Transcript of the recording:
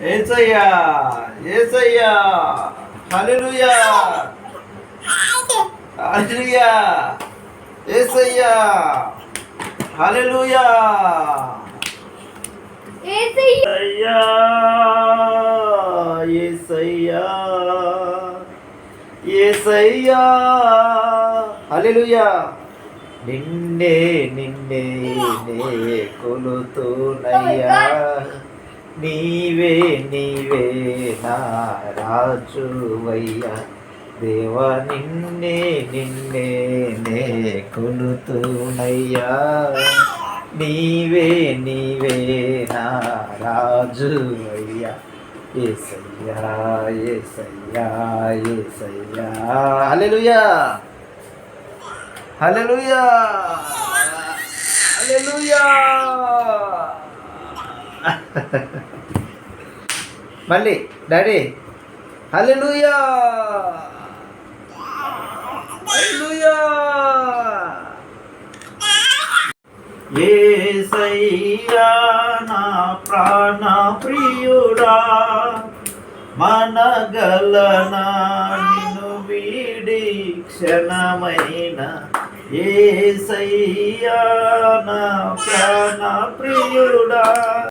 యేసయ్యా యేసయ్యా హల్లెలూయా హల్లెలూయా యేసయ్యా హల్లెలూయా యేసయ్యా యేసయ్యా యేసయ్యా హల్లెలూయా నిన్నే నిన్నే నే కొలుతునయ్యా నీవే నీవే నా రాజువయ్యా దేవా నిన్నే నిన్నే నే కొలుతునయ్యా నీవే నీవే నా రాజువయ్యా యేసయ్యా యేసయ్యా యేసయ్యా హల్లెలూయా హల్లెలూయా హల్లెలూయా మళ్ళీ డాడీ హల్లెలూయా హల్లెలూయా యేసయ్యా నా ప్రాణ ప్రియుడా మనగలనా నిన్ను వీడి క్షణమైన యేసయ్యా నా ప్రాణ ప్రియుడా